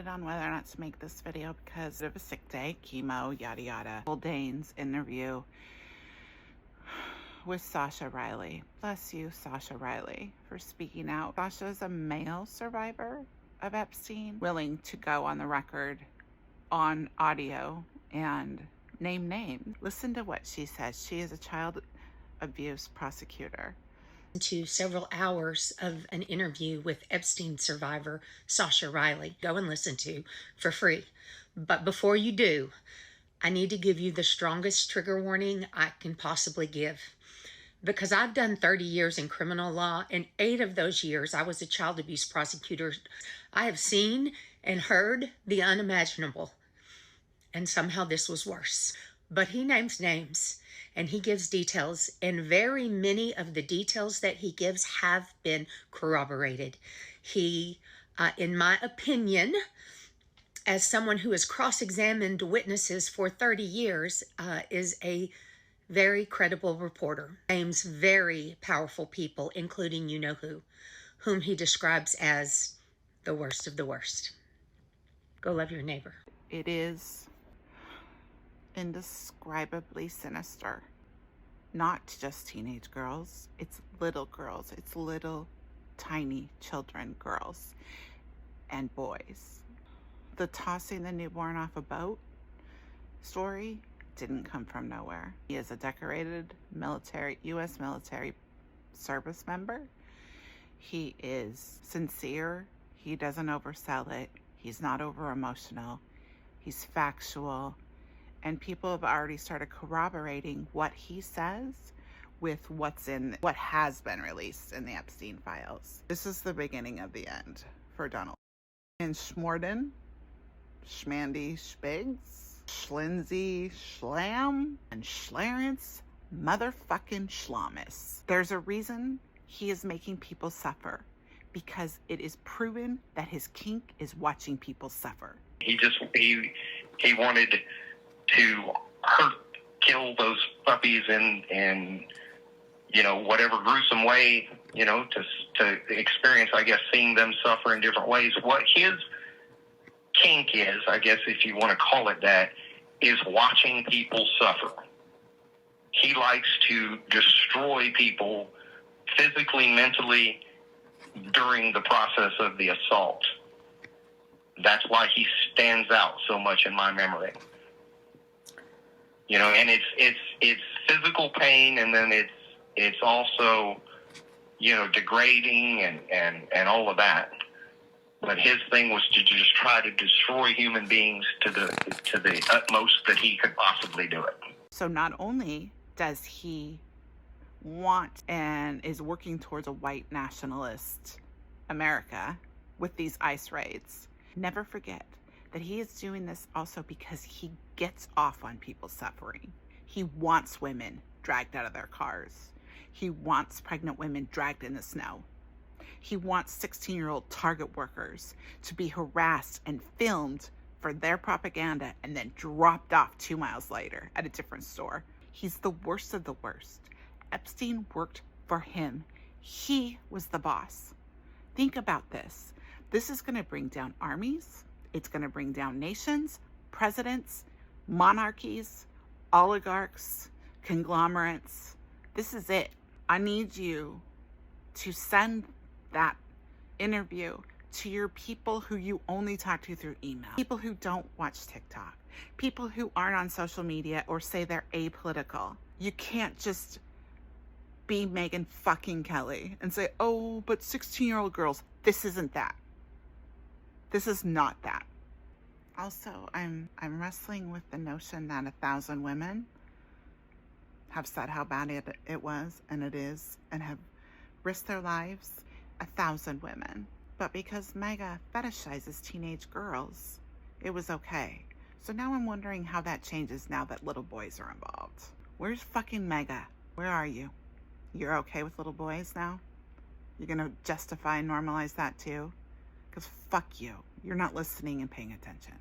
decided on whether or not to make this video because of a sick day, chemo, yada yada. Dane's interview with Sasha Riley. Bless you, Sasha Riley, for speaking out. Sasha is a male survivor of Epstein, willing to go on the record on audio and name names. Listen to what she says. She is a child abuse prosecutor. To several hours of an interview with Epstein survivor Sasha Riley. Go and listen to for free. But before you do, I need to give you the strongest trigger warning I can possibly give. Because I've done 30 years in criminal law, and 8 of those years I was a child abuse prosecutor. I have seen and heard the unimaginable, and somehow this was worse. But he names names and he gives details, and very many of the details that he gives have been corroborated. He, in my opinion, as someone who has cross-examined witnesses for 30 years, is a very credible reporter. Names very powerful people, including you-know-who, whom he describes as the worst of the worst. Go love your neighbor. It is indescribably sinister. Not just teenage girls, it's little girls, it's little tiny children, girls and boys. The tossing the newborn off a boat story didn't come from nowhere. He is a decorated U.S. military service member. He is sincere. He doesn't oversell it. He's not over emotional. He's factual. And people have already started corroborating what he says with what has been released in the Epstein files. This is the beginning of the end for Donald. And Schmorden, Schmandy Spigs, Schlindsey Schlam, and Schlarence motherfucking Schlamis. There's a reason he is making people suffer, because it is proven that his kink is watching people suffer. He wanted to kill those puppies in whatever gruesome way, to experience, I guess, seeing them suffer in different ways. What his kink is, I guess, if you want to call it that, is watching people suffer. He likes to destroy people physically, mentally, during the process of the assault. That's why he stands out so much in my memory. And it's physical pain, and then it's also, degrading and all of that. But his thing was to just try to destroy human beings to the utmost that he could possibly do it. So not only does he want and is working towards a white nationalist America with these ICE raids, never forget that he is doing this also because he gets off on people suffering. He wants women dragged out of their cars. He wants pregnant women dragged in the snow. He wants 16-year-old Target workers to be harassed and filmed for their propaganda and then dropped off 2 miles later at a different store. He's the worst of the worst. Epstein worked for him. He was the boss. Think about this. This is going to bring down armies. It's going to bring down nations, presidents, monarchies, oligarchs, conglomerates. This is it. I need you to send that interview to your people who you only talk to through email, people who don't watch TikTok, people who aren't on social media or say they're apolitical. You can't just be Megyn fucking Kelly and say, oh, but 16-year-old girls. This isn't that. This is not that. Also, I'm wrestling with the notion that 1,000 women have said how bad it was, and it is, and have risked their lives. 1,000 women. But because Mega fetishizes teenage girls, it was okay. So now I'm wondering how that changes now that little boys are involved. Where's fucking Mega? Where are you? You're okay with little boys now? You're gonna justify and normalize that too? Because fuck you. You're not listening and paying attention.